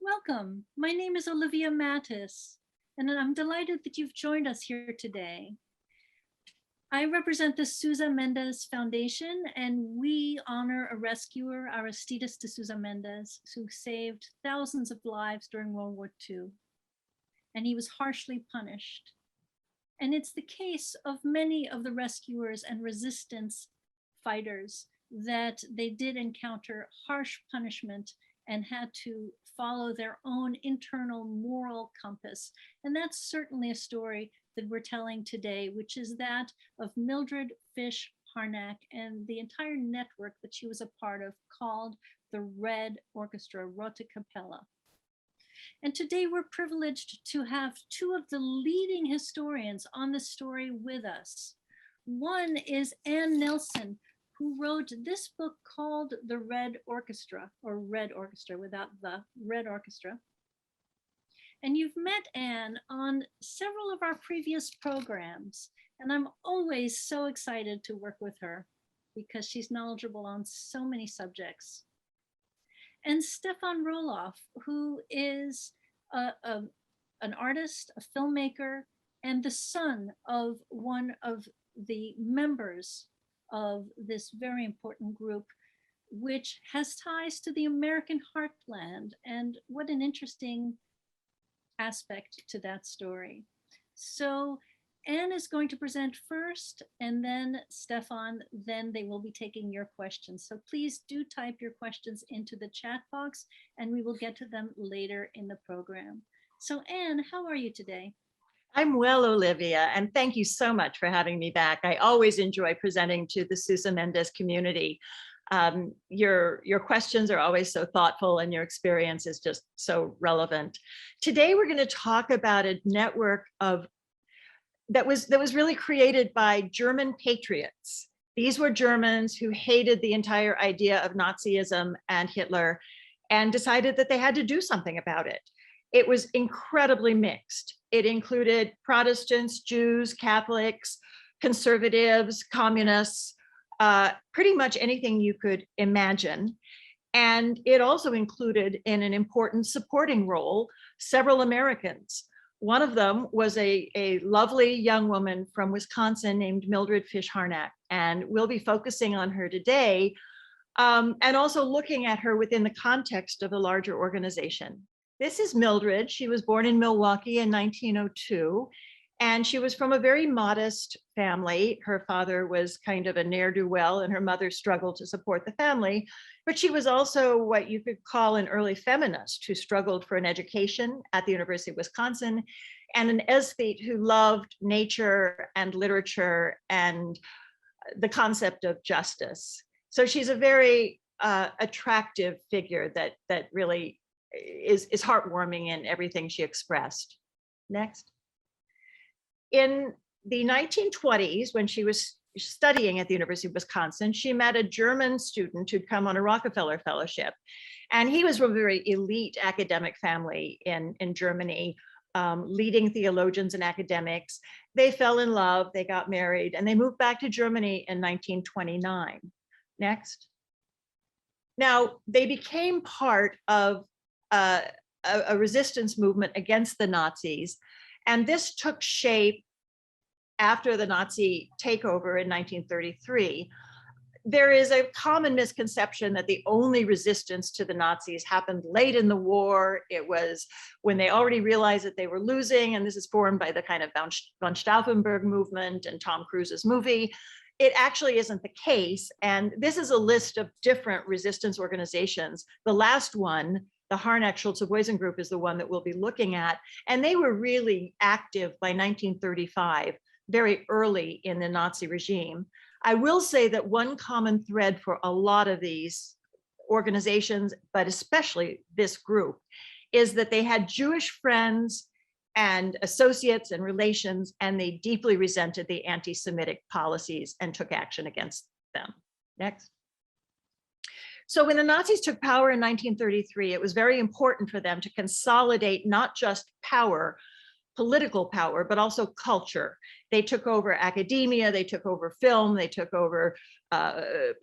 Welcome. My name is Olivia Mattis, and I'm delighted that you've joined us here today. I represent the Sousa Mendes Foundation, and we honor a rescuer, Aristides de Sousa Mendes, who saved thousands of lives during World War II, and he was harshly punished. And it's the case of many of the rescuers and resistance fighters that they did encounter harsh punishment and had to follow their own internal moral compass. And that's certainly a story that we're telling today, which is that of Mildred Fish-Harnack and the entire network that she was a part of called the Red Orchestra, Rote Kapelle. And today we're privileged to have two of the leading historians on this story with us. One is Anne Nelson, who wrote this book called The Red Orchestra, or Red Orchestra without the Red Orchestra. And you've met Anne on several of our previous programs, and I'm always so excited to work with her because she's knowledgeable on so many subjects. And Stefan Roloff, who is an artist, a filmmaker, and the son of one of the members of this very important group, which has ties to the American heartland. And what an interesting aspect to that story. So Anne is going to present first, and then Stefan, then they will be taking your questions. So please do type your questions into the chat box, and we will get to them later in the program. So Anne, how are you today? I'm well, Olivia, and thank you so much for having me back. I always enjoy presenting to the Sousa Mendes community. Your questions are always so thoughtful, and your experience is just so relevant. Today, we're going to talk about a network that was really created by German patriots. These were Germans who hated the entire idea of Nazism and Hitler and decided that they had to do something about it. It was incredibly mixed. It included Protestants, Jews, Catholics, conservatives, communists, pretty much anything you could imagine. And it also included, in an important supporting role, several Americans. One of them was a lovely young woman from Wisconsin named Mildred Fish-Harnack, and we'll be focusing on her today, and also looking at her within the context of a larger organization. This is Mildred. She was born in Milwaukee in 1902, and she was from a very modest family. Her father was kind of a ne'er-do-well, and her mother struggled to support the family, but she was also what you could call an early feminist who struggled for an education at the University of Wisconsin, and an aesthete who loved nature and literature and the concept of justice. So she's a very attractive figure that really is heartwarming in everything she expressed. Next. In the 1920s, when she was studying at the University of Wisconsin, she met a German student who'd come on a Rockefeller Fellowship. And he was from a very elite academic family in Germany, leading theologians and academics. They fell in love, they got married, and they moved back to Germany in 1929. Next. Now, they became part of a resistance movement against the Nazis. And this took shape after the Nazi takeover in 1933. There is a common misconception that the only resistance to the Nazis happened late in the war. It was when they already realized that they were losing, and this is formed by the kind of von Stauffenberg movement and Tom Cruise's movie. It actually isn't the case. And this is a list of different resistance organizations. The last one, the Harnack-Schulze-Boysen group, is the one that we'll be looking at. And they were really active by 1935, very early in the Nazi regime. I will say that one common thread for a lot of these organizations, but especially this group, is that they had Jewish friends and associates and relations, and they deeply resented the anti-Semitic policies and took action against them. Next. So when the Nazis took power in 1933, it was very important for them to consolidate not just power, political power, but also culture. They took over academia, they took over film, they took over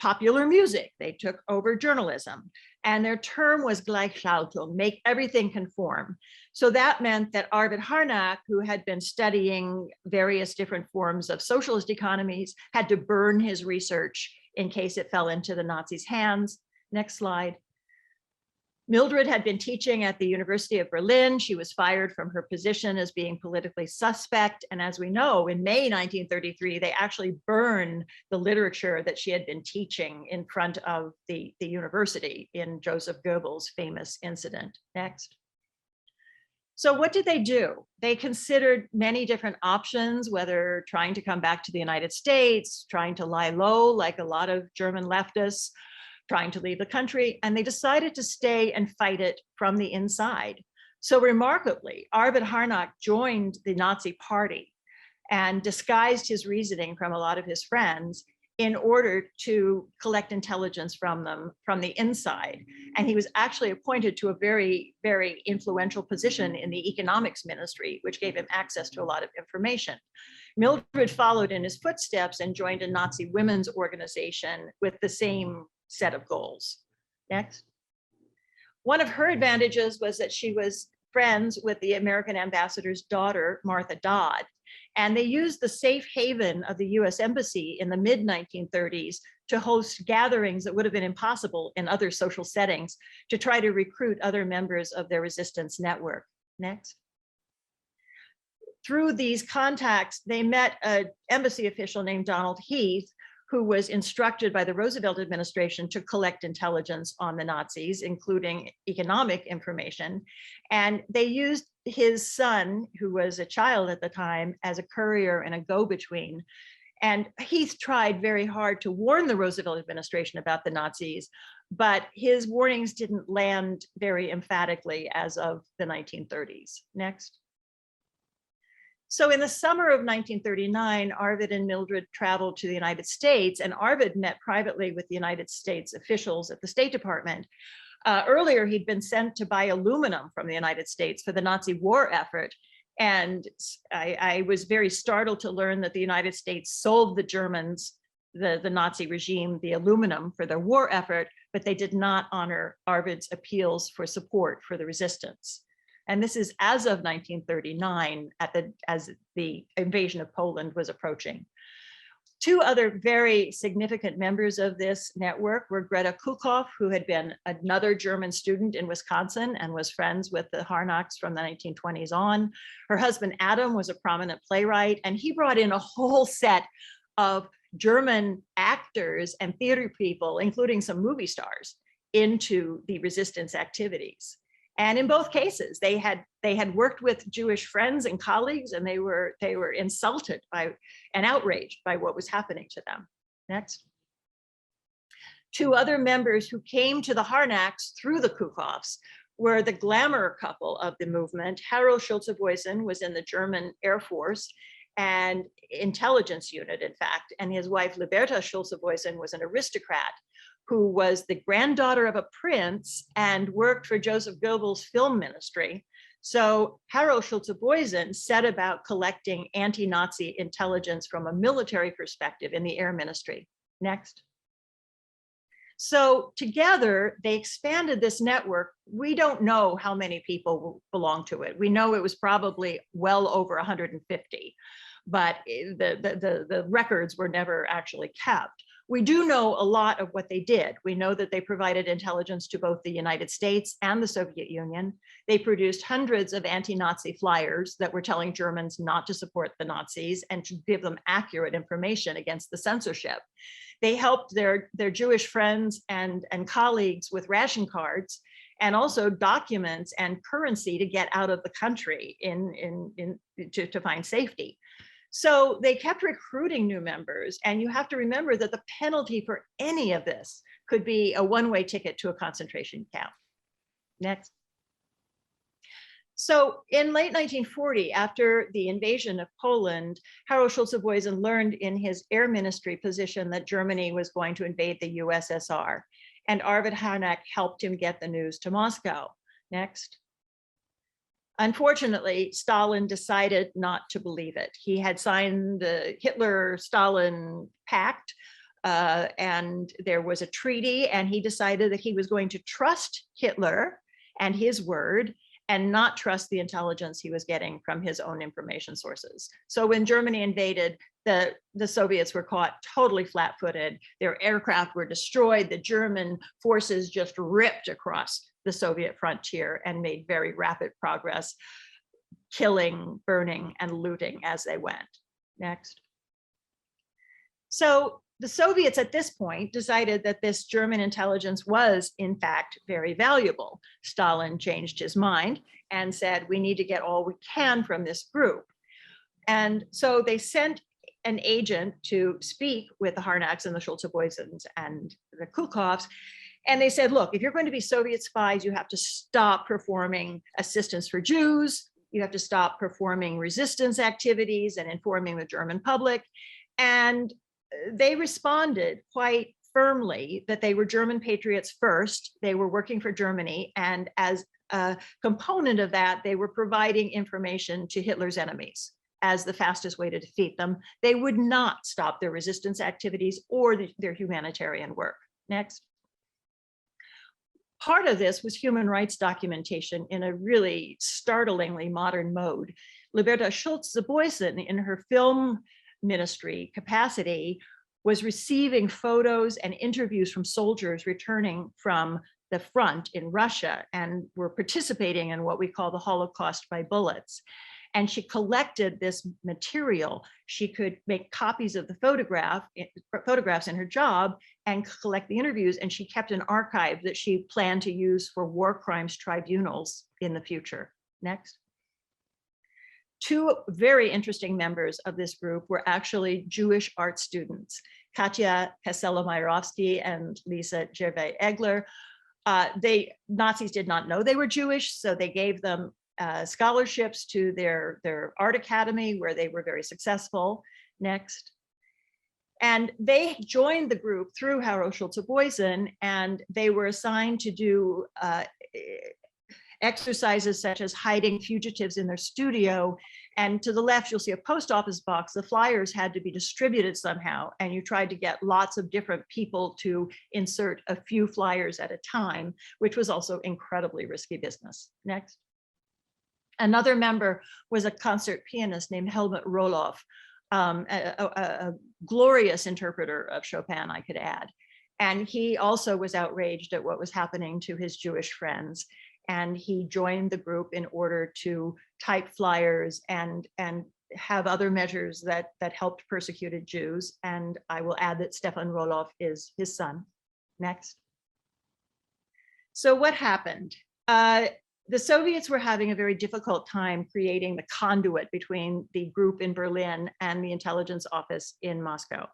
popular music, they took over journalism. And their term was Gleichschaltung, make everything conform. So that meant that Arvid Harnack, who had been studying various different forms of socialist economies, had to burn his research in case it fell into the Nazis' hands. Next slide. Mildred had been teaching at the University of Berlin. She was fired from her position as being politically suspect. And as we know, in May 1933, they actually burned the literature that she had been teaching in front of the university in Joseph Goebbels' famous incident. Next. So what did they do? They considered many different options, whether trying to come back to the United States, trying to lie low like a lot of German leftists, trying to leave the country, and they decided to stay and fight it from the inside. So remarkably, Arvid Harnack joined the Nazi Party and disguised his reasoning from a lot of his friends in order to collect intelligence from them from the inside. And he was actually appointed to a very, very influential position in the economics ministry, which gave him access to a lot of information. Mildred followed in his footsteps and joined a Nazi women's organization with the same set of goals. Next. One of her advantages was that she was friends with the American ambassador's daughter, Martha Dodd, and they used the safe haven of the US Embassy in the mid-1930s to host gatherings that would have been impossible in other social settings to try to recruit other members of their resistance network. Next. Through these contacts, they met an embassy official named Donald Heath, who was instructed by the Roosevelt administration to collect intelligence on the Nazis, including economic information. And they used his son, who was a child at the time, as a courier and a go-between. And Heath tried very hard to warn the Roosevelt administration about the Nazis, but his warnings didn't land very emphatically as of the 1930s. Next. So in the summer of 1939, Arvid and Mildred traveled to the United States, and Arvid met privately with the United States officials at the State Department. Earlier, he'd been sent to buy aluminum from the United States for the Nazi war effort. And I was very startled to learn that the United States sold the Germans, the Nazi regime, the aluminum for their war effort, but they did not honor Arvid's appeals for support for the resistance. And this is as of 1939, as the invasion of Poland was approaching. Two other very significant members of this network were Greta Kukkov, who had been another German student in Wisconsin and was friends with the Harnacks from the 1920s on. Her husband, Adam, was a prominent playwright, and he brought in a whole set of German actors and theater people, including some movie stars, into the resistance activities. And in both cases, they had worked with Jewish friends and colleagues, and they were insulted by and outraged by what was happening to them. Next. Two other members who came to the Harnacks through the Kukkovs were the glamour couple of the movement. Harold Schulze-Boysen was in the German Air Force and intelligence unit, in fact, and his wife Liberta Schulze-Boysen was an aristocrat who was the granddaughter of a prince and worked for Joseph Goebbels' film ministry. So Harold Schulze-Boysen set about collecting anti-Nazi intelligence from a military perspective in the air ministry. Next. So together, they expanded this network. We don't know how many people belong to it. We know it was probably well over 150, but the records were never actually kept. We do know a lot of what they did. We know that they provided intelligence to both the United States and the Soviet Union. They produced hundreds of anti-Nazi flyers that were telling Germans not to support the Nazis and to give them accurate information against the censorship. They helped their Jewish friends and colleagues with ration cards and also documents and currency to get out of the country to find safety. So they kept recruiting new members, and you have to remember that the penalty for any of this could be a one-way ticket to a concentration camp. Next. So in late 1940, after the invasion of Poland, Harold Schulze-Boysen learned in his air ministry position that Germany was going to invade the USSR, and Arvid Harnack helped him get the news to Moscow. Next. Unfortunately, Stalin decided not to believe it. He had signed the Hitler-Stalin pact, and there was a treaty, and he decided that he was going to trust Hitler and his word and not trust the intelligence he was getting from his own information sources. So when Germany invaded, the Soviets were caught totally flat-footed. Their aircraft were destroyed. The German forces just ripped across the Soviet frontier and made very rapid progress, killing, burning, and looting as they went. Next. So the Soviets at this point decided that this German intelligence was, in fact, very valuable. Stalin changed his mind and said, we need to get all we can from this group. And so they sent an agent to speak with the Harnacks and the Schulze-Boysens and the Kukkovs. And they said, look, if you're going to be Soviet spies, you have to stop performing assistance for Jews. You have to stop performing resistance activities and informing the German public. And they responded quite firmly that they were German patriots first. They were working for Germany. And as a component of that, they were providing information to Hitler's enemies as the fastest way to defeat them. They would not stop their resistance activities or their humanitarian work. Next. Part of this was human rights documentation in a really startlingly modern mode. Liberta Schulze-Boysen, in her film ministry capacity, was receiving photos and interviews from soldiers returning from the front in Russia and were participating in what we call the Holocaust by bullets. And she collected this material. She could make copies of the photographs in her job and collect the interviews, and she kept an archive that she planned to use for war crimes tribunals in the future. Next. Two very interesting members of this group were actually Jewish art students, Katya Kasela-Myrovsky and Lisa Gervais-Egler. Nazis did not know they were Jewish, so they gave them scholarships to their art academy, where they were very successful. Next. And they joined the group through Haro Schulze-Boysen, and they were assigned to do exercises such as hiding fugitives in their studio. And to the left, you'll see a post office box. The flyers had to be distributed somehow, and you tried to get lots of different people to insert a few flyers at a time, which was also incredibly risky business. Next. Another member was a concert pianist named Helmut Roloff, a glorious interpreter of Chopin, I could add. And he also was outraged at what was happening to his Jewish friends. And he joined the group in order to type flyers and have other measures that helped persecuted Jews. And I will add that Stefan Roloff is his son. Next. So what happened? The Soviets were having a very difficult time creating the conduit between the group in Berlin and the intelligence office in Moscow.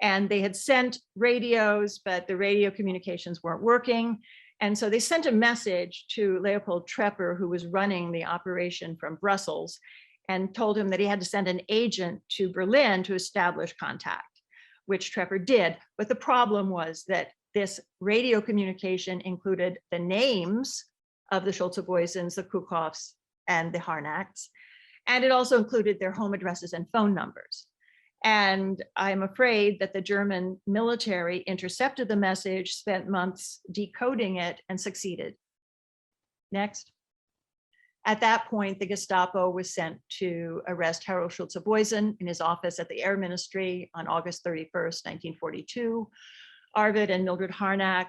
And they had sent radios, but the radio communications weren't working. And so they sent a message to Leopold Trepper, who was running the operation from Brussels, and told him that he had to send an agent to Berlin to establish contact, which Trepper did. But the problem was that this radio communication included the names of the Schulze-Boysens, the Kukkovs, and the Harnacks. And it also included their home addresses and phone numbers. And I'm afraid that the German military intercepted the message, spent months decoding it, and succeeded. Next. At that point, the Gestapo was sent to arrest Haro Schulze-Boysen in his office at the Air Ministry on August 31st, 1942. Arvid and Mildred Harnack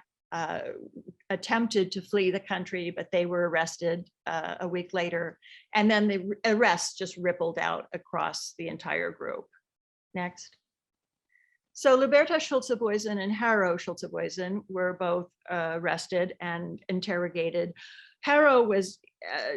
attempted to flee the country, but they were arrested a week later. And then the arrests just rippled out across the entire group. Next. So Liberta Schulze-Boysen and Haro Schulze-Boysen were both arrested and interrogated. Haro was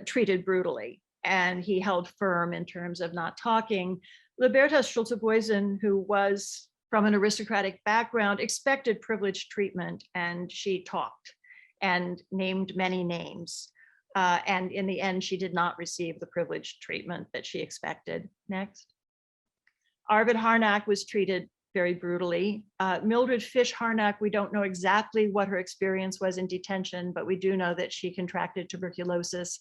treated brutally, and he held firm in terms of not talking. Liberta Schulze-Boysen, who was from an aristocratic background, expected privileged treatment, and she talked and named many names. And in the end, she did not receive the privileged treatment that she expected. Next. Arvid Harnack was treated very brutally. Mildred Fish-Harnack, we don't know exactly what her experience was in detention, but we do know that she contracted tuberculosis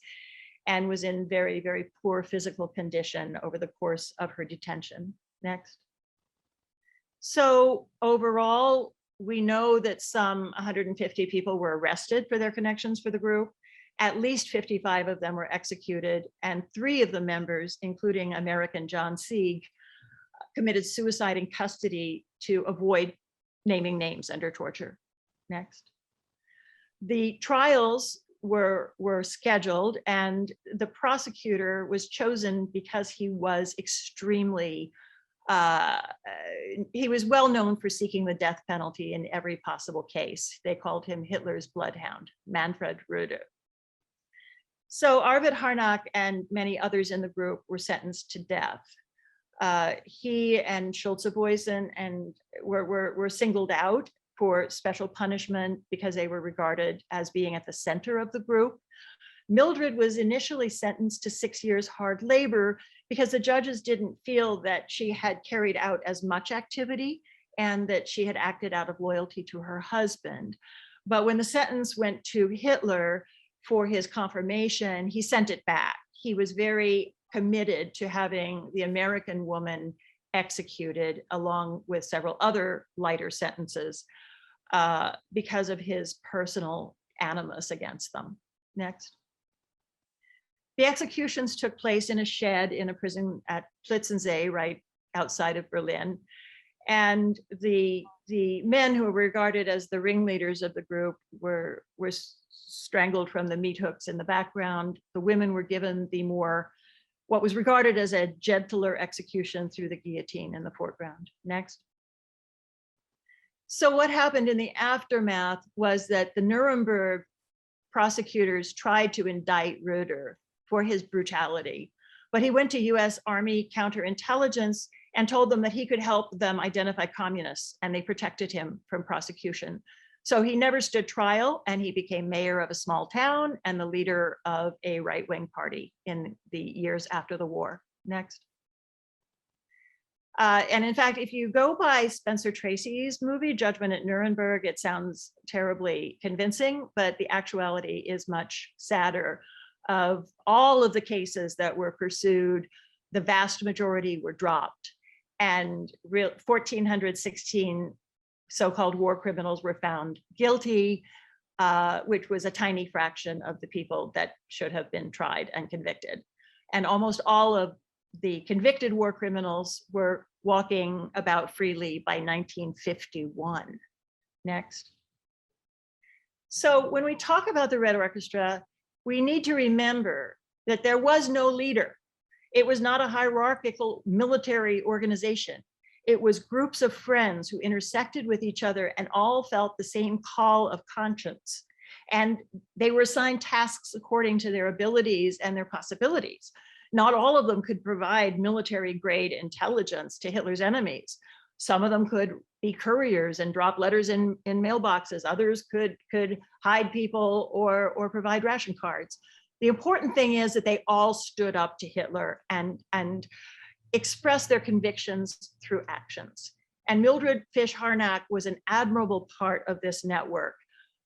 and was in very, very poor physical condition over the course of her detention. Next. So overall, we know that some 150 people were arrested for their connections for the group. At least 55 of them were executed, and 3 of the members, including American John Sieg, committed suicide in custody to avoid naming names under torture. Next. The trials were scheduled, and the prosecutor was chosen because he was extremely he was well known for seeking the death penalty in every possible case. They called him Hitler's bloodhound, Manfred Röder. So Arvid Harnack and many others in the group were sentenced to death. He and Schulze-Boysen were singled out for special punishment because they were regarded as being at the center of the group. Mildred was initially sentenced to 6 years hard labor because the judges didn't feel that she had carried out as much activity and that she had acted out of loyalty to her husband. But when the sentence went to Hitler for his confirmation, he sent it back. He was very committed to having the American woman executed along with several other lighter sentences because of his personal animus against them. Next. The executions took place in a shed in a prison at Plitzensee, right outside of Berlin. And the men who were regarded as the ringleaders of the group were strangled from the meat hooks in the background. The women were given the more, what was regarded as a gentler execution through the guillotine in the foreground. Next. So what happened in the aftermath was that the Nuremberg prosecutors tried to indict Röder for his brutality, but he went to US Army counterintelligence and told them that he could help them identify communists, and they protected him from prosecution. So he never stood trial, and he became mayor of a small town and the leader of a right-wing party in the years after the war. Next. And in fact, if you go by Spencer Tracy's movie, Judgment at Nuremberg, it sounds terribly convincing, but the actuality is much sadder. Of all of the cases that were pursued, the vast majority were dropped, and 1,416 so-called war criminals were found guilty, which was a tiny fraction of the people that should have been tried and convicted. And almost all of the convicted war criminals were walking about freely by 1951. Next. So when we talk about the Red Orchestra, we need to remember that there was no leader. It was not a hierarchical military organization. It was groups of friends who intersected with each other and all felt the same call of conscience. And they were assigned tasks according to their abilities and their possibilities. Not all of them could provide military grade intelligence to Hitler's enemies. Some of them could be couriers and drop letters in mailboxes. Others could hide people or provide ration cards. The important thing is that they all stood up to Hitler and expressed their convictions through actions. And Mildred Fish-Harnack was an admirable part of this network.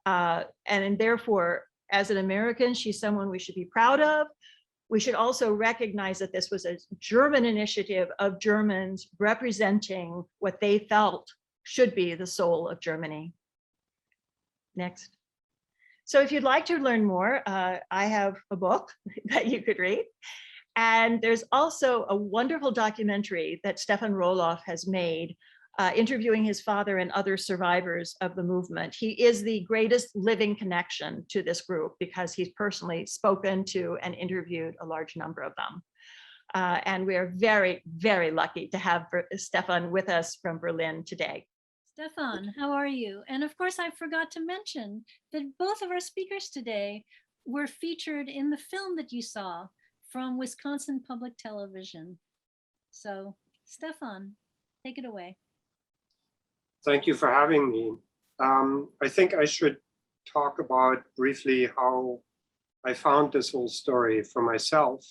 And therefore, as an American, she's someone we should be proud of. We should also recognize that this was a German initiative of Germans representing what they felt should be the soul of Germany. Next. So if you'd like to learn more, I have a book that you could read. And there's also a wonderful documentary that Stefan Roloff has made, interviewing his father and other survivors of the movement. He is the greatest living connection to this group because he's personally spoken to and interviewed a large number of them. And we are very, very lucky to have Stefan with us from Berlin today. Stefan, how are you? And of course, I forgot to mention that both of our speakers today were featured in the film that you saw from Wisconsin Public Television. So, Stefan, take it away. Thank you for having me. I think I should talk about briefly how I found this whole story for myself.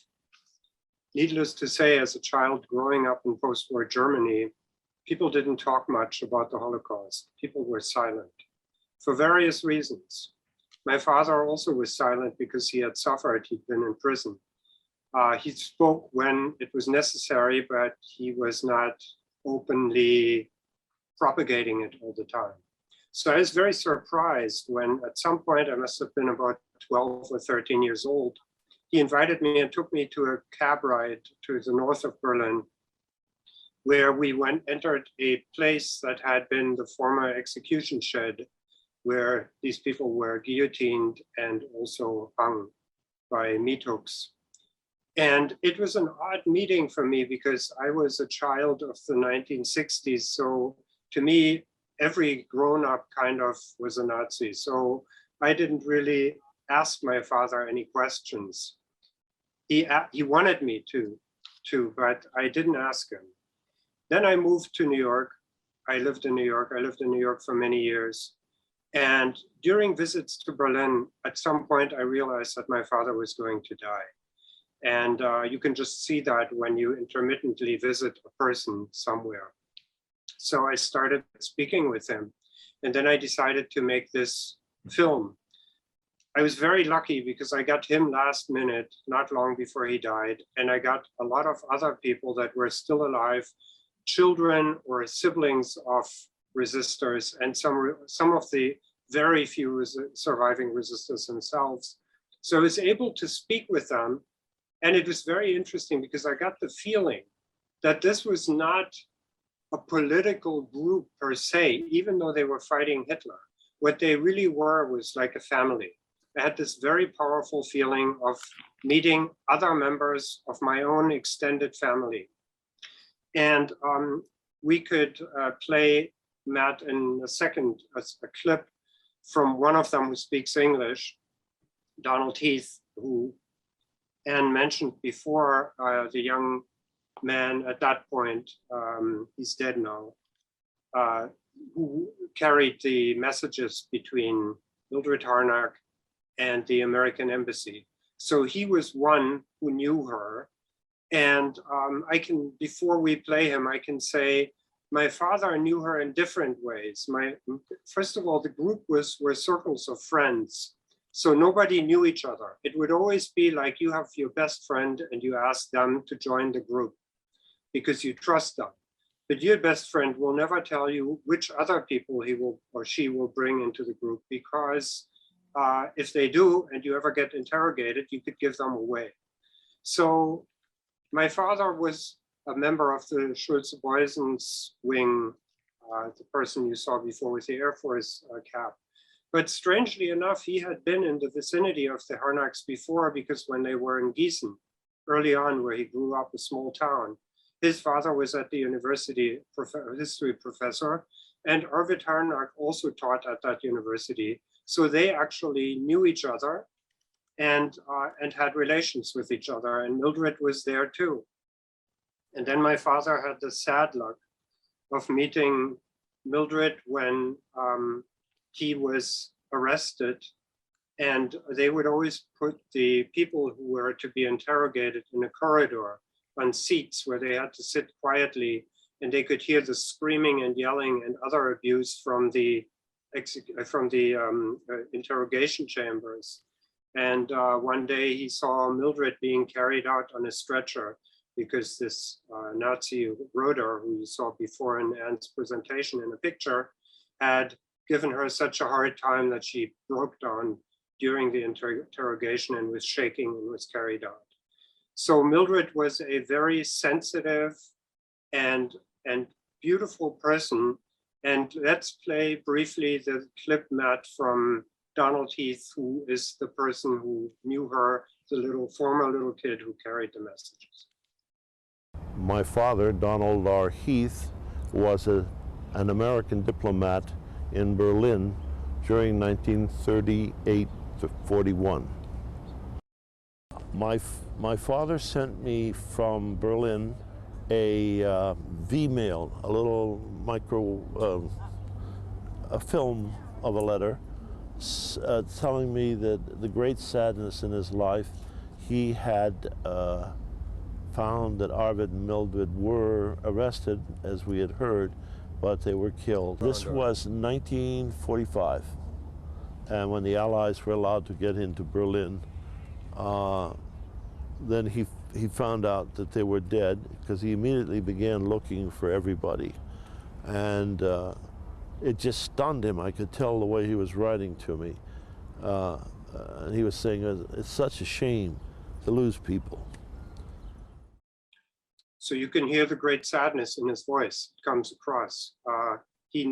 Needless to say, as a child growing up in post-war Germany, people didn't talk much about the Holocaust. People were silent for various reasons. My father also was silent because he had suffered. He'd been in prison. He spoke when it was necessary, but he was not openly propagating it all the time. So I was very surprised when at some point, I must have been about 12 or 13 years old, he invited me and took me to a cab ride to the north of Berlin, where we entered a place that had been the former execution shed, where these people were guillotined and also hung by meat hooks. And it was an odd meeting for me because I was a child of the 1960s. So to me, every grown-up kind of was a Nazi. So I didn't really ask my father any questions. He wanted me to, but I didn't ask him. Then I moved to New York. I lived in New York. I lived in New York for many years. And during visits to Berlin, at some point, I realized that my father was going to die. And you can just see that when you intermittently visit a person somewhere. So I started speaking with him. And then I decided to make this film. I was very lucky because I got him last minute, not long before he died. And I got a lot of other people that were still alive, children or siblings of resistors, and some of the very few surviving resistors themselves. So I was able to speak with them. And it was very interesting because I got the feeling that this was not a political group per se, even though they were fighting Hitler. What they really were was like a family. I had this very powerful feeling of meeting other members of my own extended family. And we could play, Matt, in a second, a clip from one of them who speaks English, Donald Heath, who Anne mentioned before, the young man at that point, he's dead now, who carried the messages between Mildred Fish-Harnack and the American embassy. So he was one who knew her. And before we play him, I can say, my father knew her in different ways. First of all, the group were circles of friends. So nobody knew each other. It would always be like you have your best friend and you ask them to join the group because you trust them. But your best friend will never tell you which other people he will or she will bring into the group, because if they do and you ever get interrogated, you could give them away. So my father was a member of the Schulze-Boysen's wing, the person you saw before with the Air Force cap. But strangely enough, he had been in the vicinity of the Harnacks before, because when they were in Gießen, early on, where he grew up, a small town, his father was at the university, history professor, and Arvid Harnack also taught at that university. So they actually knew each other and had relations with each other, and Mildred was there too. And then my father had the sad luck of meeting Mildred when he was arrested, and they would always put the people who were to be interrogated in a corridor on seats where they had to sit quietly, and they could hear the screaming and yelling and other abuse from the interrogation chambers. And one day he saw Mildred being carried out on a stretcher because this Nazi Roder, who you saw before in Anne's presentation in a picture, had given her such a hard time that she broke down during the interrogation and was shaking and was carried out. So Mildred was a very sensitive and beautiful person. And let's play briefly the clip, Matt, from Donald Heath, who is the person who knew her, the former little kid who carried the messages. My father, Donald R. Heath, was an American diplomat in Berlin during 1938 to 41. My father sent me from Berlin a V-mail, a little a film of a letter telling me that the great sadness in his life, he had found that Arvid and Mildred were arrested, as we had heard, but they were killed. This was 1945. And when the Allies were allowed to get into Berlin, then he found out that they were dead, because he immediately began looking for everybody. And it just stunned him. I could tell the way he was writing to me. And he was saying, it's such a shame to lose people. So you can hear the great sadness in his voice. It comes across. He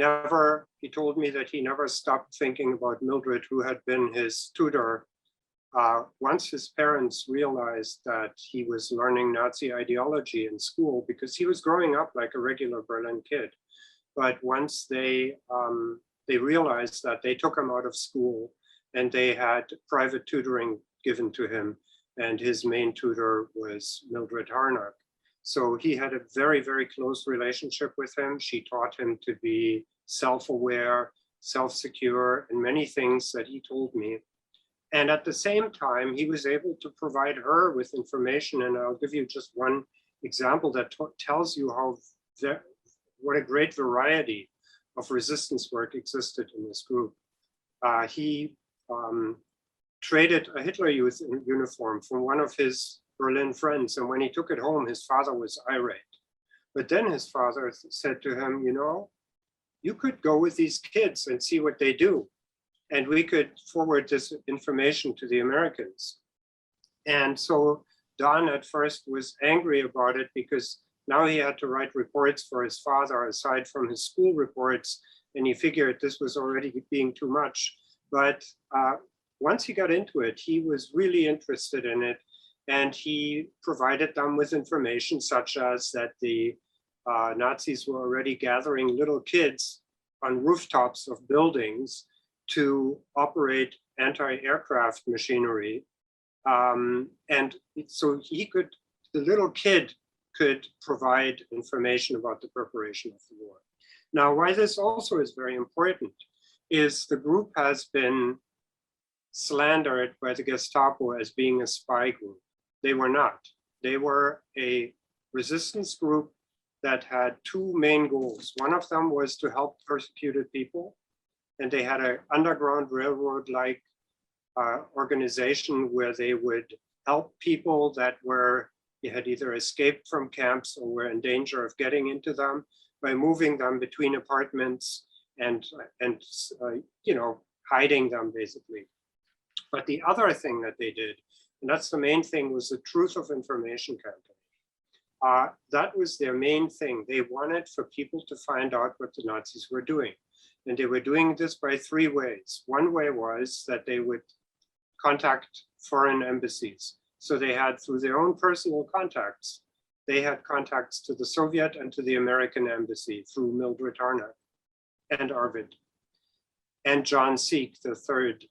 told me that he never stopped thinking about Mildred, who had been his tutor. Once his parents realized that he was learning Nazi ideology in school, because he was growing up like a regular Berlin kid. But once they realized that, they took him out of school, and they had private tutoring given to him. And his main tutor was Mildred Harnack. So he had a very, very close relationship with him. She taught him to be self-aware, self-secure, and many things that he told me. And at the same time, he was able to provide her with information. And I'll give you just one example that tells you what a great variety of resistance work existed in this group. He traded a Hitler Youth uniform from one of his Berlin friends. And when he took it home, his father was irate. But then his father said to him, you know, you could go with these kids and see what they do. And we could forward this information to the Americans. And so Don at first was angry about it, because now he had to write reports for his father aside from his school reports. And he figured this was already being too much. But once he got into it, he was really interested in it. And he provided them with information such as that the Nazis were already gathering little kids on rooftops of buildings to operate anti-aircraft machinery. And so the little kid could provide information about the preparation of the war. Now, why this also is very important is the group has been slandered by the Gestapo as being a spy group. They were not. They were a resistance group that had two main goals. One of them was to help persecuted people. And they had an underground railroad-like organization where they would help people that had either escaped from camps or were in danger of getting into them by moving them between apartments and hiding them basically. But the other thing that they did, and that's the main thing, was the truth of information campaign. That was their main thing. They wanted for people to find out what the Nazis were doing. And they were doing this by three ways. One way was that they would contact foreign embassies. So they had, through their own personal contacts, they had contacts to the Soviet and to the American embassy through Mildred Harnack and Arvid. And John Seek, the third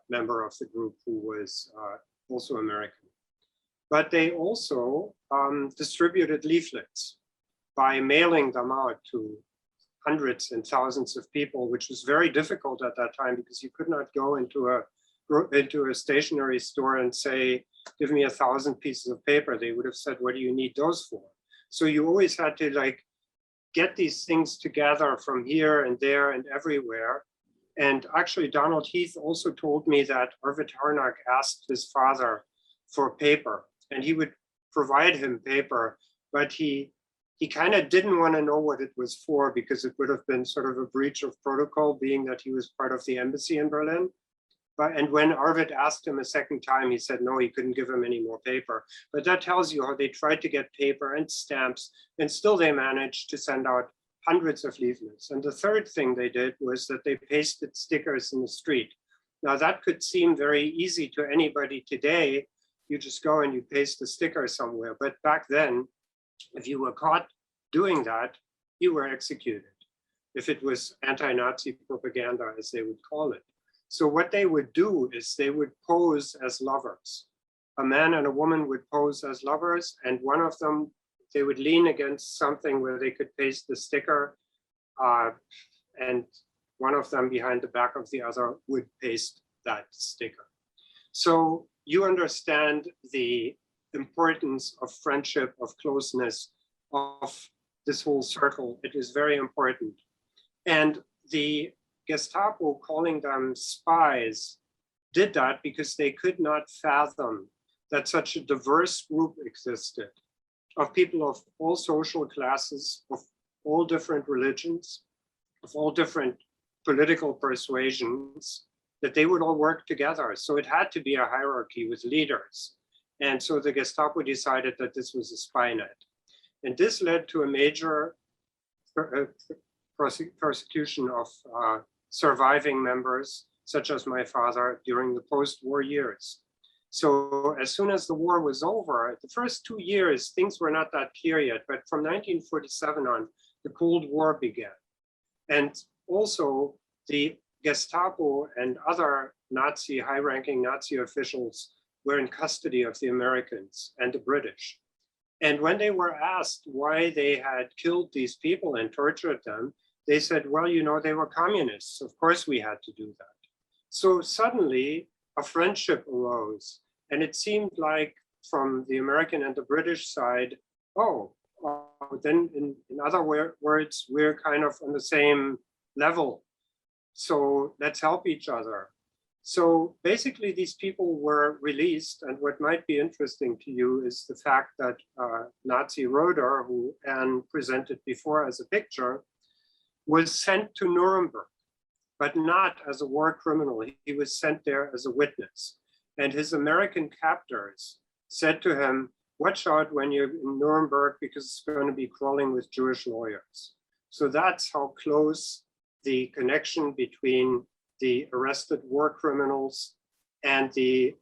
member of the group, who was also American. But they also distributed leaflets by mailing them out to hundreds and thousands of people, which was very difficult at that time, because you could not go into a stationery store and say, give me 1,000 pieces of paper. They would have said, what do you need those for? So you always had to get these things together from here and there and everywhere. And actually, Donald Heath also told me that Arvid Harnack asked his father for paper, and he would provide him paper, but he kind of didn't want to know what it was for, because it would have been sort of a breach of protocol, being that he was part of the embassy in Berlin. And when Arvid asked him a second time, he said no, he couldn't give him any more paper. But that tells you how they tried to get paper and stamps, and still they managed to send out hundreds of leaflets. And the third thing they did was that they pasted stickers in the street. Now that could seem very easy to anybody today. You just go and you paste a sticker somewhere. But back then, if you were caught doing that, you were executed, if it was anti-Nazi propaganda, as they would call it. So what they would do is they would pose as lovers. A man and a woman would pose as lovers, and one of them, they would lean against something where they could paste the sticker, and one of them behind the back of the other would paste that sticker. So you understand the importance of friendship, of closeness, of this whole circle. It is very important. And the Gestapo, calling them spies, did that because they could not fathom that such a diverse group existed of people of all social classes, of all different religions, of all different political persuasions, that they would all work together. So it had to be a hierarchy with leaders. And so the Gestapo decided that this was a spy net. And this led to a major persecution of surviving members, such as my father, during the post-war years. So as soon as the war was over, the first 2 years, things were not that clear yet, but from 1947 on, the Cold War began. And also the Gestapo and other Nazi, high-ranking Nazi officials were in custody of the Americans and the British. And when they were asked why they had killed these people and tortured them, they said, well, you know, they were communists. Of course we had to do that. So suddenly a friendship arose. And it seemed like from the American and the British side, then in other words, we're kind of on the same level. So let's help each other. So basically these people were released. And what might be interesting to you is the fact that Nazi Roeder, who Anne presented before as a picture, was sent to Nuremberg, but not as a war criminal. He was sent there as a witness. And his American captors said to him, watch out when you're in Nuremberg because it's going to be crawling with Jewish lawyers. So that's how close the connection between the arrested war criminals and the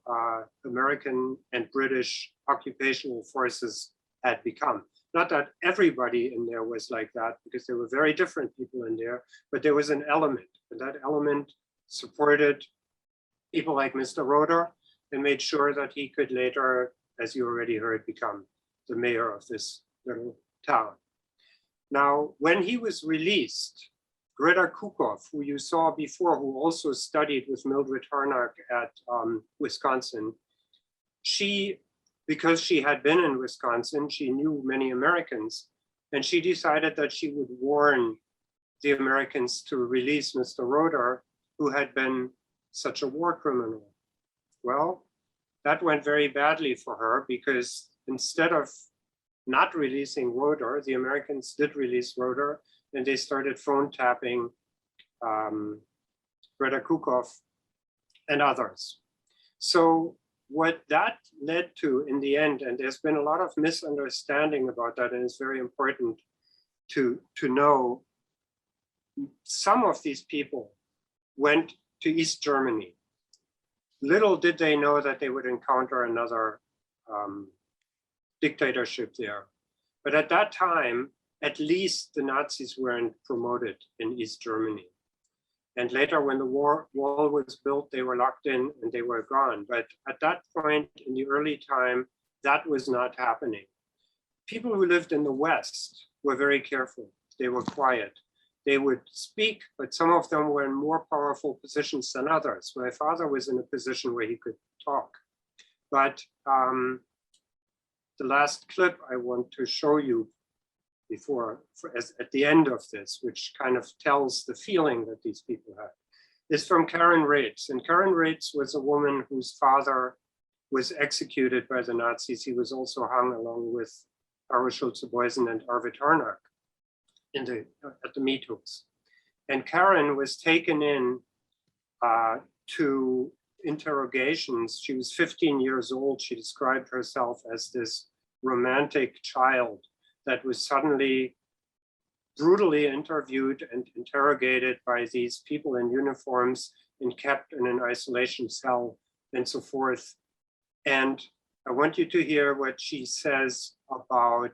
American and British occupational forces had become. Not that everybody in there was like that, because there were very different people in there, but there was an element, and that element supported people like Mr. Roeder and made sure that he could later, as you already heard, become the mayor of this little town. Now, when he was released, Greta Kukkov, who you saw before, who also studied with Mildred Fish-Harnack at Wisconsin, because she had been in Wisconsin, she knew many Americans, and she decided that she would warn the Americans to release Mr. Roeder, who had been such a war criminal. Well, that went very badly for her, because instead of not releasing Roeder, the Americans did release Roeder, and they started phone tapping Greta Kukkov and others. So what that led to in the end, and there's been a lot of misunderstanding about that, and it's very important to know, some of these people went to East Germany. Little did they know that they would encounter another dictatorship there. But at that time, at least the Nazis weren't promoted in East Germany. And later, when the wall was built, they were locked in and they were gone. But at that point in the early time, that was not happening. People who lived in the West were very careful. They were quiet. They would speak, but some of them were in more powerful positions than others. My father was in a position where he could talk. But the last clip I want to show you at the end of this, which kind of tells the feeling that these people had, is from Karen Raetz. And Karen Raetz was a woman whose father was executed by the Nazis. He was also hung along with Arve Schulze-Boysen and Arvid Harnack at the meetings. And Karen was taken in to interrogations. She was 15 years old. She described herself as this romantic child that was suddenly brutally interviewed and interrogated by these people in uniforms and kept in an isolation cell and so forth. And I want you to hear what she says about,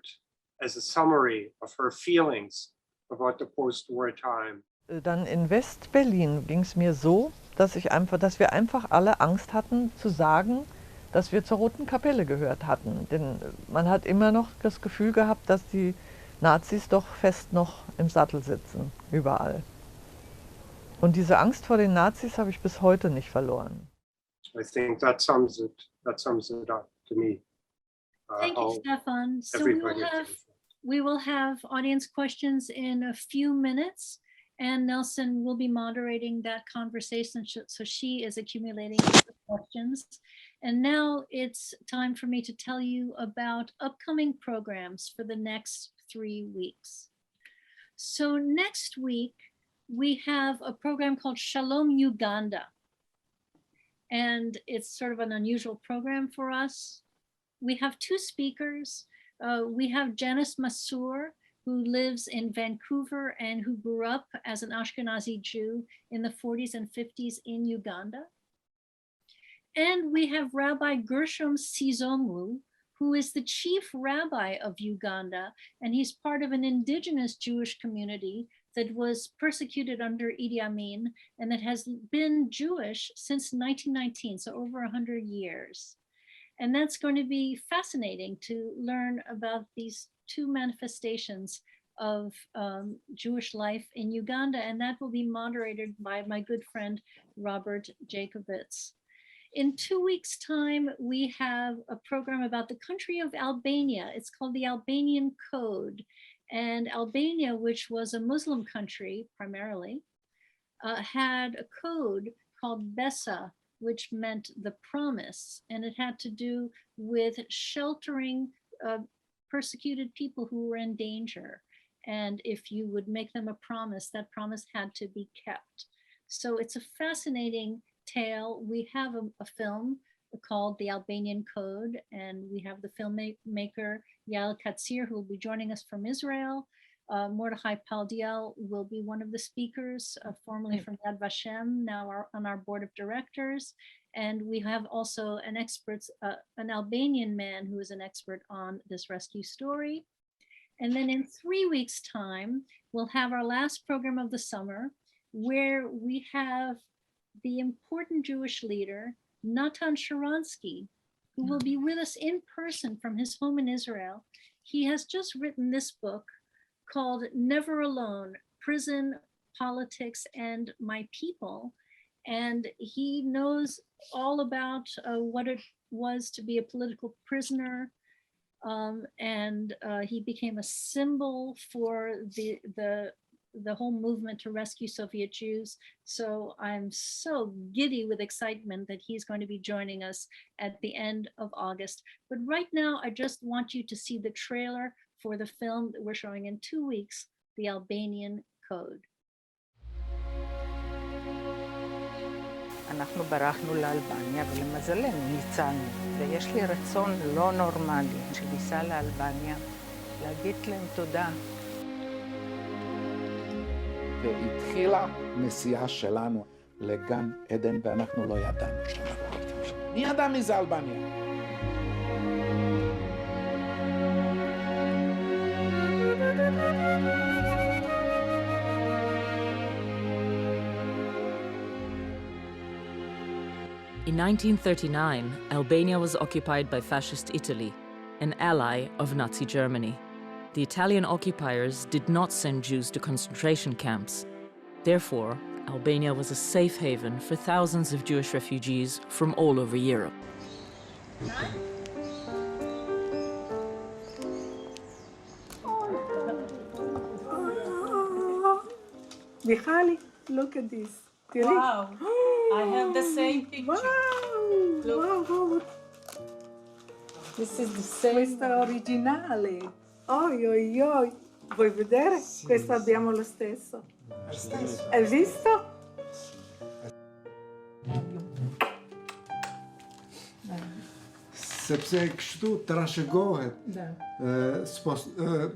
as a summary of her feelings about the post-war time. Dann in West-Berlin ging es mir so, dass wir einfach alle Angst hatten zu sagen, dass wir zur Roten Kapelle gehört hatten. Denn man hat immer noch das Gefühl gehabt, dass die Nazis doch fest noch im Sattel sitzen, überall. Und diese Angst vor den Nazis habe ich bis heute nicht verloren. I think that sums it up to me. Thank you, Stefan. So we will have audience questions in a few minutes. Ann Nelson will be moderating that conversation, so she is accumulating questions. And now it's time for me to tell you about upcoming programs for the next 3 weeks. So next week, we have a program called Shalom Uganda. And it's sort of an unusual program for us. We have 2 speakers. We have Janice Masur, who lives in Vancouver and who grew up as an Ashkenazi Jew in the 40s and 50s in Uganda. And we have Rabbi Gershom Sizomu, who is the chief rabbi of Uganda, and he's part of an indigenous Jewish community that was persecuted under Idi Amin and that has been Jewish since 1919, so over 100 years. And that's going to be fascinating to learn about these 2 manifestations of Jewish life in Uganda, and that will be moderated by my good friend, Robert Jacobitz. In 2 weeks' time, we have a program about the country of Albania. It's called the Albanian Code. And Albania, which was a Muslim country primarily, had a code called Besa, which meant the promise. And it had to do with sheltering persecuted people who were in danger. And if you would make them a promise, that promise had to be kept. So it's a fascinating tale. We have a film called The Albanian Code, and we have the filmmaker Yael Katsir, who will be joining us from Israel. Mordechai Paldiel will be one of the speakers, formerly from Yad Vashem, now on our board of directors. And we have also an Albanian man who is an expert on this rescue story. And then in 3 weeks' time, we'll have our last program of the summer, where we have the important Jewish leader, Natan Sharansky, who will be with us in person from his home in Israel. He has just written this book called Never Alone: Prison, Politics, and My People. And he knows all about what it was to be a political prisoner. And he became a symbol for the whole movement to rescue Soviet Jews. So I'm so giddy with excitement that he's going to be joining us at the end of August. But right now, I just want you to see the trailer for the film that we're showing in 2 weeks, The Albanian Code. אנחנו ברחנו לאלבניה ולמזלנו ניצלנו, ויש לי רצון לא נורמלי שניסע לאלבניה להגיד להם תודה. והתחילה נסיעה שלנו לגן עדן, ואנחנו לא ידענו שאנחנו הולכים שם. מי ידע מזה אלבניה? In 1939, Albania was occupied by fascist Italy, an ally of Nazi Germany. The Italian occupiers did not send Jews to concentration camps. Therefore, Albania was a safe haven for thousands of Jewish refugees from all over Europe. Michali, look at this. Wow, I have the same picture. Wow, wow. This is the same. Questo è originale. Oi, oi, oi. Vuoi vedere? Sì, Questo sì. abbiamo lo stesso. Hai visto? Sepse kështu trashëgohet,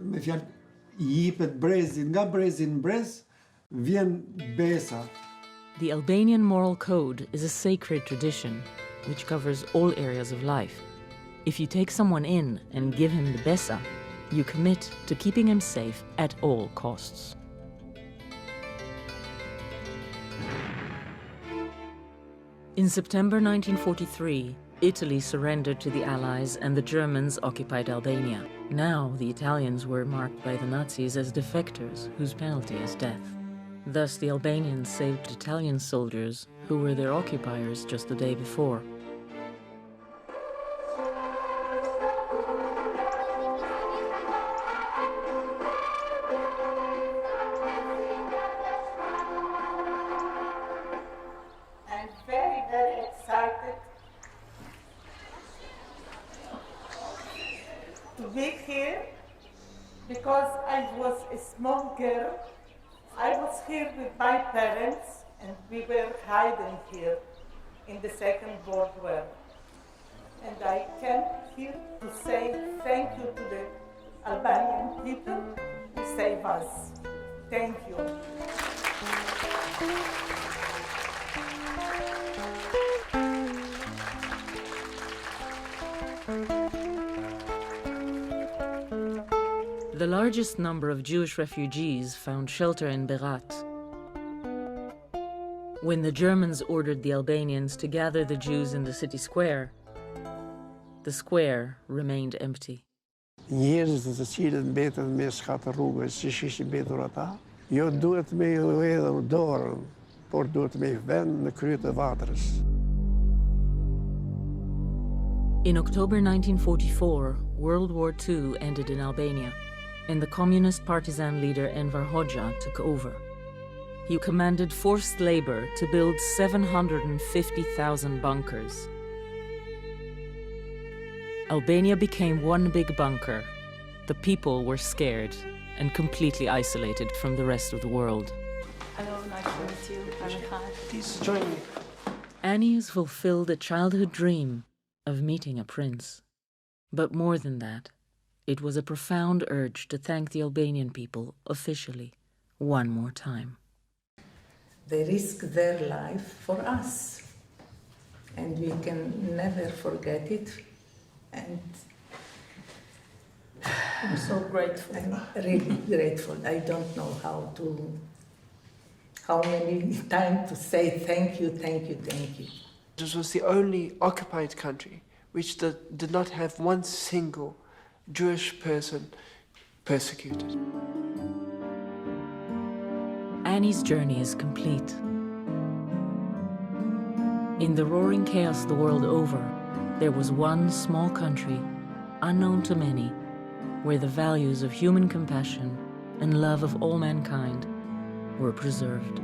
me fjalë I jipet brezin, nga brezin në brez vjen besa. The Albanian moral code is a sacred tradition which covers all areas of life. If you take someone in and give him the besa, you commit to keeping him safe at all costs. In September 1943, Italy surrendered to the Allies and the Germans occupied Albania. Now the Italians were marked by the Nazis as defectors, whose penalty is death. Thus the Albanians saved Italian soldiers who were their occupiers just the day before. excited to be here because I was a small girl. I was here with my parents and we were hiding here in the Second World War. And I came here to say thank you to the Albanian people who saved us. Thank you. The largest number of Jewish refugees found shelter in Berat. When the Germans ordered the Albanians to gather the Jews in the city square, the square remained empty. Njerëzit të cilët mbetën me shkatë rrugës që ishin mbetur ata, jo duhet me ju hedhur dorën, por duhet me vënë në krye të vatrës. In October 1944, World War II ended in Albania, and the communist partisan leader Enver Hoxha took over. He commanded forced labor to build 750,000 bunkers. Albania became one big bunker. The people were scared and completely isolated from the rest of the world. Hello, nice to meet you. Please join me. Annie has fulfilled a childhood dream of meeting a prince. But more than that, it was a profound urge to thank the Albanian people officially one more time. They risk their life for us, and we can never forget it. And I'm so grateful. I'm really grateful. I don't know how many times to say thank you, thank you, thank you. This was the only occupied country which did not have one single Jewish person persecuted. Annie's journey is complete. In the roaring chaos the world over, there was one small country, unknown to many, where the values of human compassion and love of all mankind were preserved.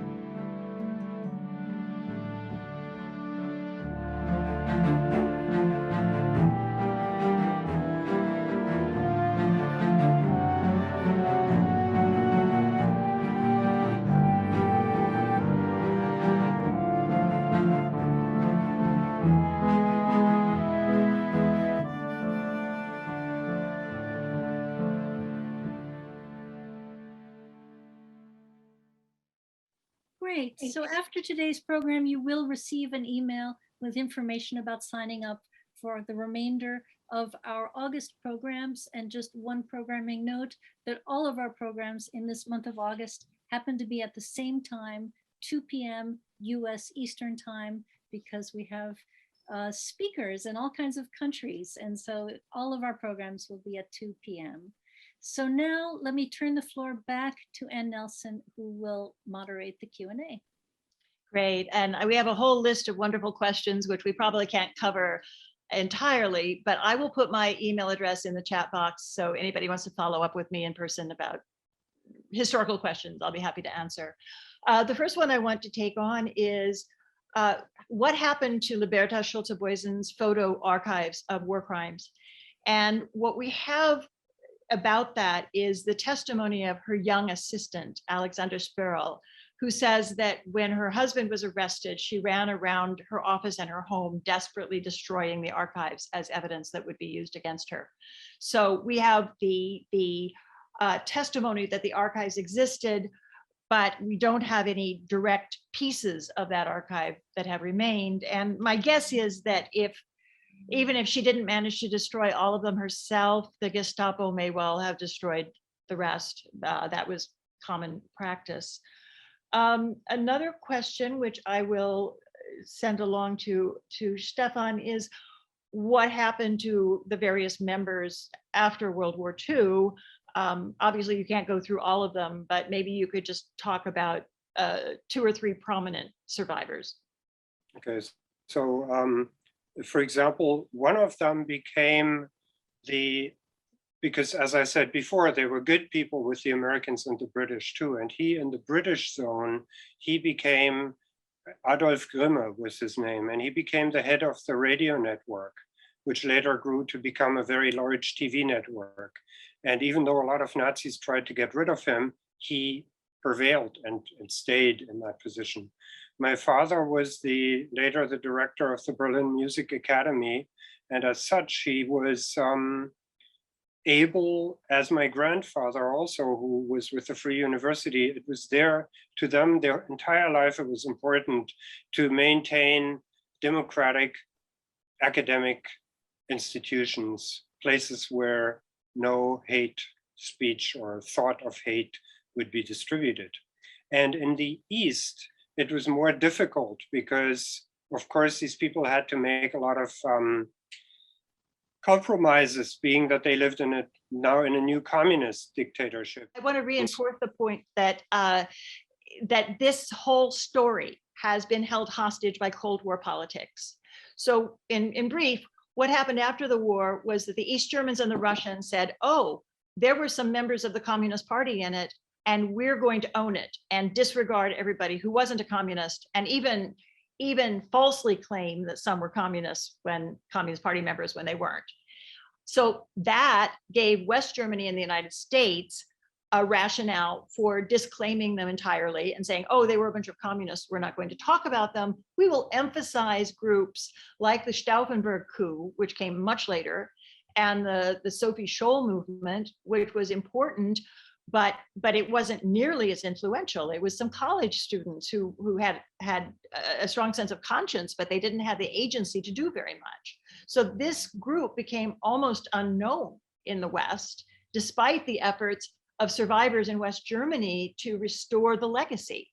Great. So after today's program, you will receive an email with information about signing up for the remainder of our August programs. And just one programming note that all of our programs in this month of August happen to be at the same time, 2 p.m. US Eastern Time, because we have speakers in all kinds of countries. And so all of our programs will be at 2 p.m. So now let me turn the floor back to Ann Nelson, who will moderate the Q&A. Great. And we have a whole list of wonderful questions, which we probably can't cover entirely, but I will put my email address in the chat box. So anybody wants to follow up with me in person about historical questions, I'll be happy to answer. The first one I want to take on is what happened to Liberta Schulte-Boysen's photo archives of war crimes? And what we have about that is the testimony of her young assistant, Alexander Spirl, who says that when her husband was arrested, she ran around her office and her home, desperately destroying the archives as evidence that would be used against her. So we have the testimony that the archives existed, but we don't have any direct pieces of that archive that have remained. And my guess is that even if she didn't manage to destroy all of them herself, the Gestapo may well have destroyed the rest. That was common practice. Another question, which I will send along to Stefan, is what happened to the various members after World War II? Obviously, you can't go through all of them, but maybe you could just talk about 2 or 3 prominent survivors. Okay, so for example, one of them became because as I said before, they were good people with the Americans and the British too. And he, in the British zone, he became Adolf Grimme was his name, and he became the head of the radio network, which later grew to become a very large TV network. And even though a lot of Nazis tried to get rid of him, he prevailed and stayed in that position. My father was later the director of the Berlin Music Academy, and as such, he was able, as my grandfather also, who was with the Free University, it was there to them, their entire life, it was important to maintain democratic academic institutions, places where no hate speech or thought of hate would be distributed. And in the East, it was more difficult because, of course, these people had to make a lot of compromises, being that they lived now in a new communist dictatorship. I want to reinforce the point that that this whole story has been held hostage by Cold War politics. So in brief, what happened after the war was that the East Germans and the Russians said, oh, there were some members of the Communist Party in it, and we're going to own it and disregard everybody who wasn't a communist, and even falsely claim that some were communists when Communist Party members when they weren't. So that gave West Germany and the United States a rationale for disclaiming them entirely and saying, oh, they were a bunch of communists, we're not going to talk about them. We will emphasize groups like the Stauffenberg coup, which came much later, and the Sophie Scholl movement, which was important, but it wasn't nearly as influential. It was some college students who had a strong sense of conscience, but they didn't have the agency to do very much. So this group became almost unknown in the West, despite the efforts of survivors in West Germany to restore the legacy.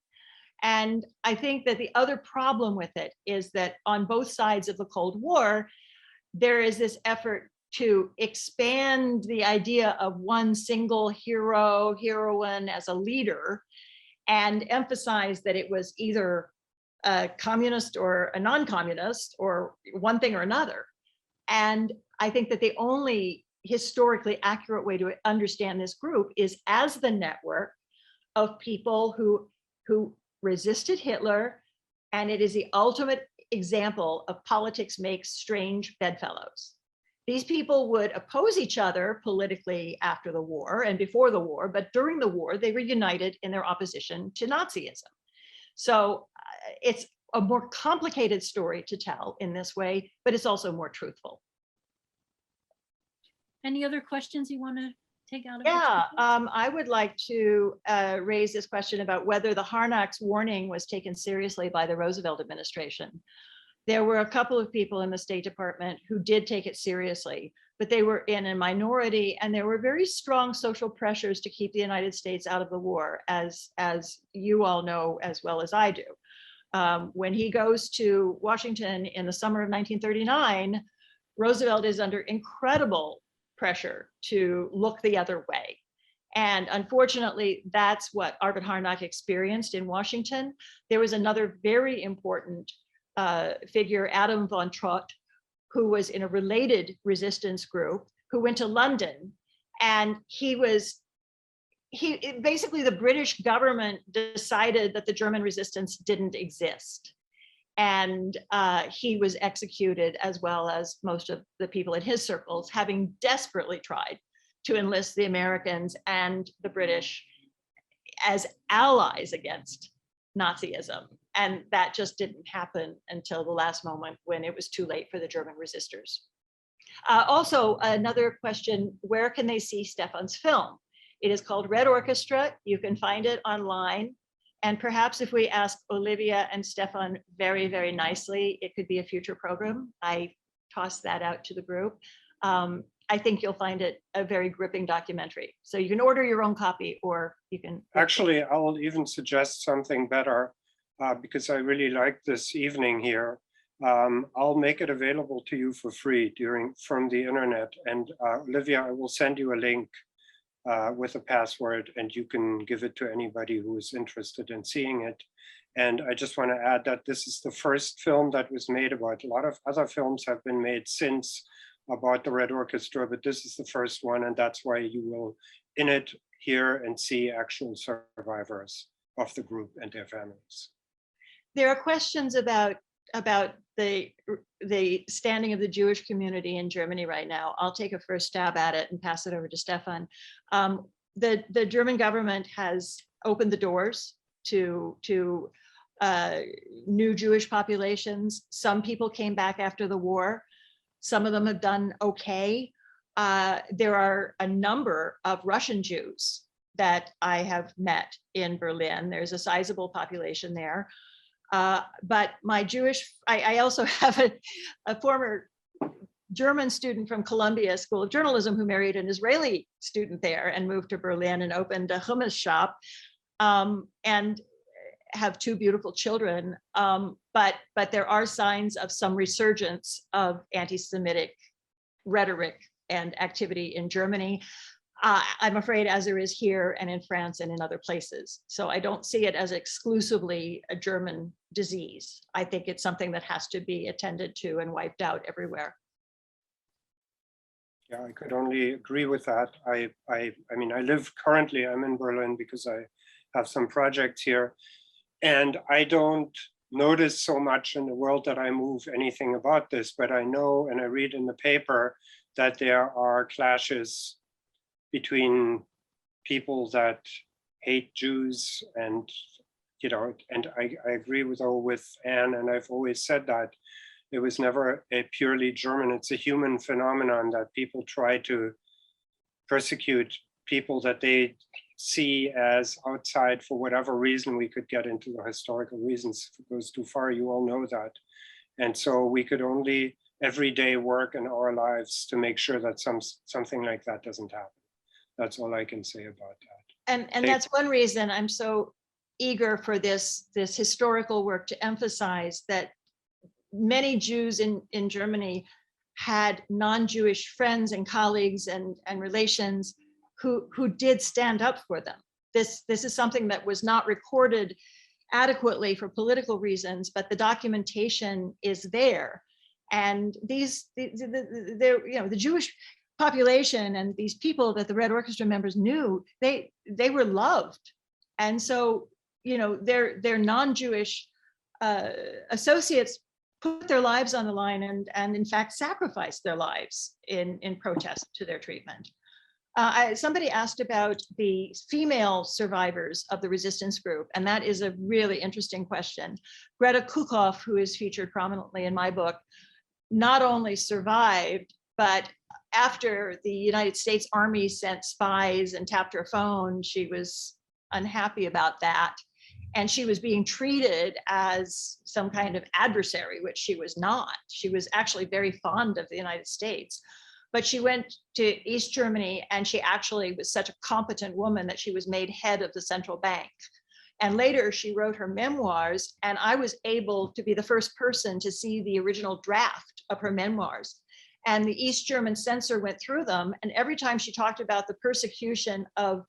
And I think that the other problem with it is that on both sides of the Cold War, there is this effort to expand the idea of one single hero, heroine as a leader, and emphasize that it was either a communist or a non-communist or one thing or another. And I think that the only historically accurate way to understand this group is as the network of people who resisted Hitler, and it is the ultimate example of politics makes strange bedfellows. These people would oppose each other politically after the war and before the war, but during the war, they were united in their opposition to Nazism. So it's a more complicated story to tell in this way, but it's also more truthful. Any other questions you want to take out of Yeah, I would like to raise this question about whether the Harnack's warning was taken seriously by the Roosevelt administration. There were a couple of people in the State Department who did take it seriously, but they were in a minority, and there were very strong social pressures to keep the United States out of the war, as you all know as well as I do. When he goes to Washington in the summer of 1939, Roosevelt is under incredible pressure to look the other way. And unfortunately, that's what Arvid Harnack experienced in Washington. There was another very important figure, Adam von Trott, who was in a related resistance group, who went to London, and basically the British government decided that the German resistance didn't exist. And he was executed, as well as most of the people in his circles, having desperately tried to enlist the Americans and the British as allies against Nazism. And that just didn't happen until the last moment when it was too late for the German resistors. Also, another question, where can they see Stefan's film? It is called Red Orchestra. You can find it online. And perhaps if we ask Olivia and Stefan very, very nicely, it could be a future program. I tossed that out to the group. I think you'll find it a very gripping documentary. So you can order your own copy, or you can. Actually, I will even suggest something better because I really like this evening here. I'll make it available to you for free from the internet. And Olivia, I will send you a link with a password, and you can give it to anybody who is interested in seeing it. And I just want to add that this is the first film that was made about. A lot of other films have been made since about the Red Orchestra, but this is the first one, and that's why you will in it hear and see actual survivors of the group and their families. there are questions about the standing of the Jewish community in Germany right now. I'll take a first stab at it and pass it over to Stefan. The German government has opened the doors to new Jewish populations. Some people came back after the war. Some of them have done okay. There are a number of Russian Jews that I have met in Berlin. There's a sizable population there. But my I also have a former German student from Columbia School of Journalism who married an Israeli student there and moved to Berlin and opened a hummus shop, and have two beautiful children. But there are signs of some resurgence of anti-Semitic rhetoric and activity in Germany. I'm afraid, as there is here and in France and in other places. So I don't see it as exclusively a German disease. I think it's something that has to be attended to and wiped out everywhere. Yeah, I could only agree with that. I mean, I'm in Berlin because I have some projects here, and I don't notice so much in the world that I move anything about this, but I know, and I read in the paper, that there are clashes between people that hate Jews, and I agree with Anne, and I've always said that it was never a purely German, it's a human phenomenon that people try to persecute people that they see as outside for whatever reason. We could get into the historical reasons. If it goes too far, you all know that. And so we could only every day work in our lives to make sure that something like that doesn't happen. That's all I can say about that. And that's one reason I'm so eager for this historical work, to emphasize that many Jews in Germany had non-Jewish friends and colleagues and relations who did stand up for them. This is something that was not recorded adequately for political reasons, but the documentation is there. And the Jewish population and these people that the Red Orchestra members knew, they were loved. And so, their non-Jewish associates put their lives on the line and in fact sacrificed their lives in protest to their treatment. Somebody asked about the female survivors of the resistance group, and that is a really interesting question. Greta Kukkov, who is featured prominently in my book, not only survived, but after the United States Army sent spies and tapped her phone, she was unhappy about that. And she was being treated as some kind of adversary, which she was not. She was actually very fond of the United States. But she went to East Germany, and she actually was such a competent woman that she was made head of the central bank. And later she wrote her memoirs, and I was able to be the first person to see the original draft of her memoirs. And the East German censor went through them, and every time she talked about the persecution of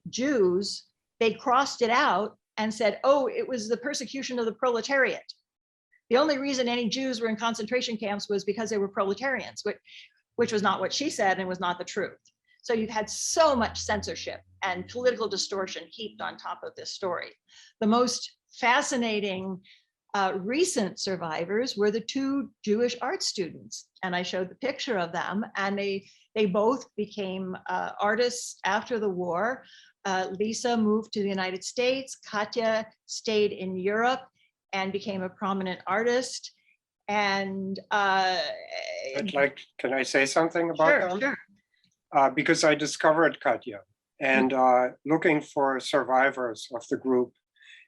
Jews, they crossed it out and said, oh, it was the persecution of the proletariat. The only reason any Jews were in concentration camps was because they were proletarians, which was not what she said and was not the truth. So you've had so much censorship and political distortion heaped on top of this story. The most fascinating recent survivors were the two Jewish art students. And I showed the picture of them, and they both became artists after the war. Lisa moved to the United States. Katya stayed in Europe and became a prominent artist. And can I say something about them? Sure. Because I discovered Katya and looking for survivors of the group.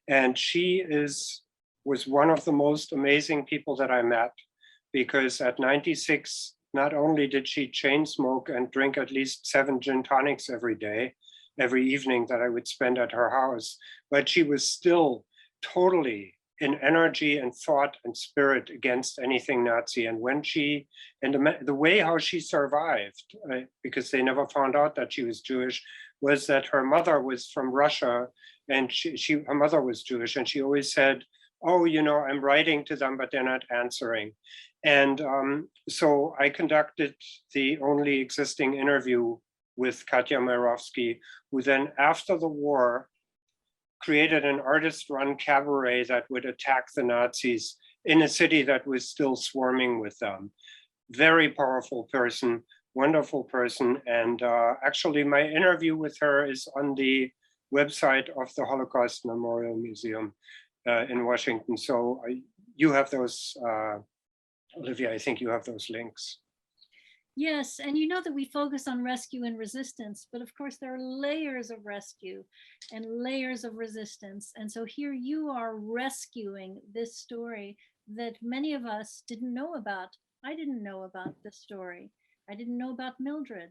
And she was one of the most amazing people that I met, because at 96, not only did she chain smoke and drink at least 7 gin tonics every evening that I would spend at her house, but she was still totally in energy and thought and spirit against anything Nazi. And when the way how she survived, because they never found out that she was Jewish, was that her mother was from Russia, and her mother was Jewish, and she always said, oh, I'm writing to them, but they're not answering. And so I conducted the only existing interview with Katya Myrovsky, who then, after the war, created an artist-run cabaret that would attack the Nazis in a city that was still swarming with them. Very powerful person, wonderful person. And actually my interview with her is on the website of the Holocaust Memorial Museum in Washington. So you have those, Olivia, I think you have those links. Yes, and you know that we focus on rescue and resistance, but of course there are layers of rescue and layers of resistance. And so here you are rescuing this story that many of us didn't know about. I didn't know about this story. I didn't know about Mildred.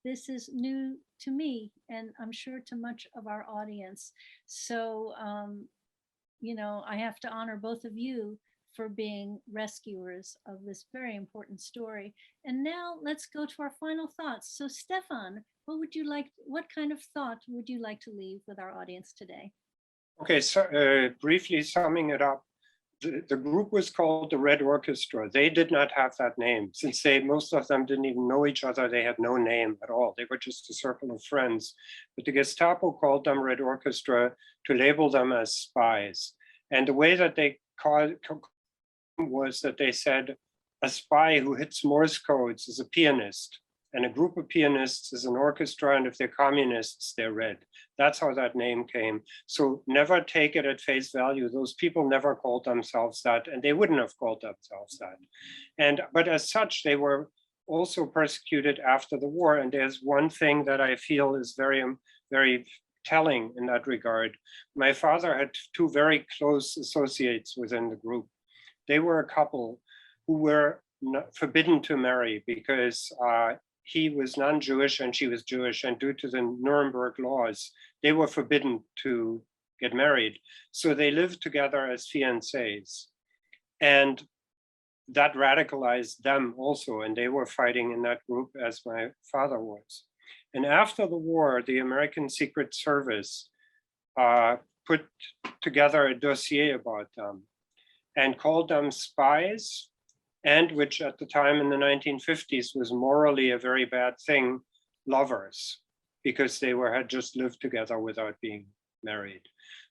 This is new to me, and I'm sure to much of our audience. So, you know, I have to honor both of you for being rescuers of this very important story. And now let's go to our final thoughts. So Stefan, what kind of thought would you like to leave with our audience today? Okay, so briefly summing it up, the group was called the Red Orchestra. They did not have that name. Since most of them didn't even know each other, they had no name at all. They were just a circle of friends. But the Gestapo called them Red Orchestra to label them as spies. And the way that they called was that they said a spy who hits Morse codes is a pianist, and a group of pianists is an orchestra, and if they're communists, they're red. That's how that name came. So never take it at face value. Those people never called themselves that, and they wouldn't have called themselves that. But as such, they were also persecuted after the war. And there's one thing that I feel is very, very telling in that regard. My father had two very close associates within the group. They were a couple who were forbidden to marry because he was non-Jewish and she was Jewish, and due to the Nuremberg laws, they were forbidden to get married. So they lived together as fiancés. And that radicalized them also, and they were fighting in that group as my father was. And after the war, the American Secret Service put together a dossier about them and called them spies, and which at the time in the 1950s was morally a very bad thing, lovers, because they had just lived together without being married.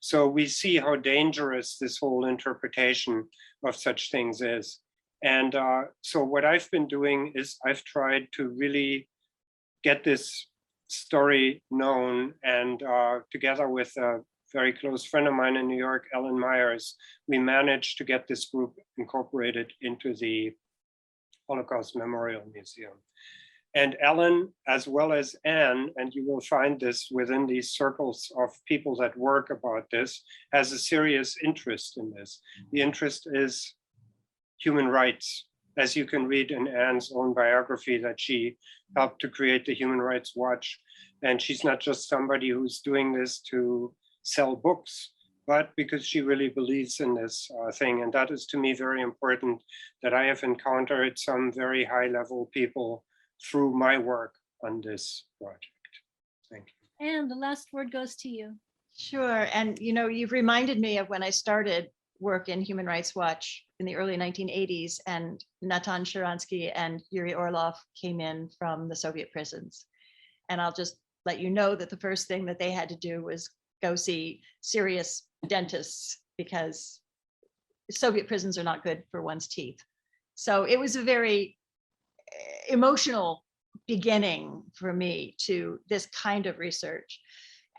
So we see how dangerous this whole interpretation of such things is. And so what I've been doing is I've tried to really get this story known, and together with a very close friend of mine in New York, Ellen Myers, we managed to get this group incorporated into the Holocaust Memorial Museum. And Ellen, as well as Anne, and you will find this within these circles of people that work about this, has a serious interest in this. The interest is human rights, as you can read in Anne's own biography that she helped to create the Human Rights Watch. And she's not just somebody who's doing this to sell books, but because she really believes in this thing. And that is to me very important, that I have encountered some very high level people through my work on this project. Thank you. And the last word goes to you. Sure, and you know, you've reminded me of when I started work in Human Rights Watch in the early 1980s, and Natan Sharansky and Yuri Orlov came in from the Soviet prisons. And I'll just let you know that the first thing that they had to do was go see serious dentists, because Soviet prisons are not good for one's teeth. So it was a very emotional beginning for me to this kind of research.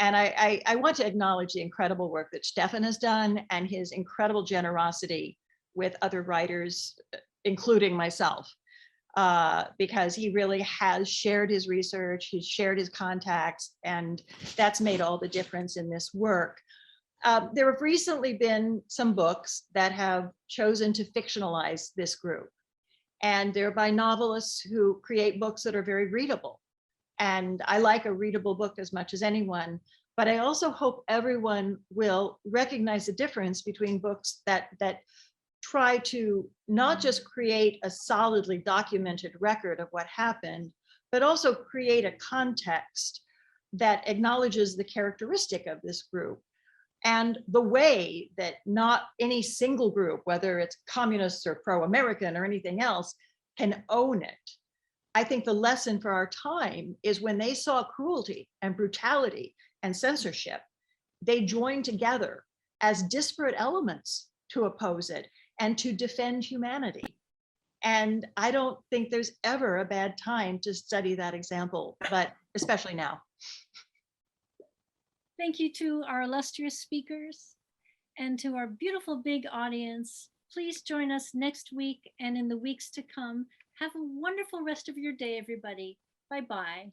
And I want to acknowledge the incredible work that Stefan has done and his incredible generosity with other writers, including myself, because he really has shared his research, he's shared his contacts, and that's made all the difference in this work. There have recently been some books that have chosen to fictionalize this group, and they're by novelists who create books that are very readable. And I like a readable book as much as anyone, but I also hope everyone will recognize the difference between books that try to not just create a solidly documented record of what happened, but also create a context that acknowledges the characteristic of this group and the way that not any single group, whether it's communists or pro-American or anything else, can own it. I think the lesson for our time is when they saw cruelty and brutality and censorship, they join together as disparate elements to oppose it and to defend humanity. And I don't think there's ever a bad time to study that example, but especially now. Thank you to our illustrious speakers and to our beautiful big audience. Please join us next week and in the weeks to come. Have a wonderful rest of your day, everybody. Bye-bye.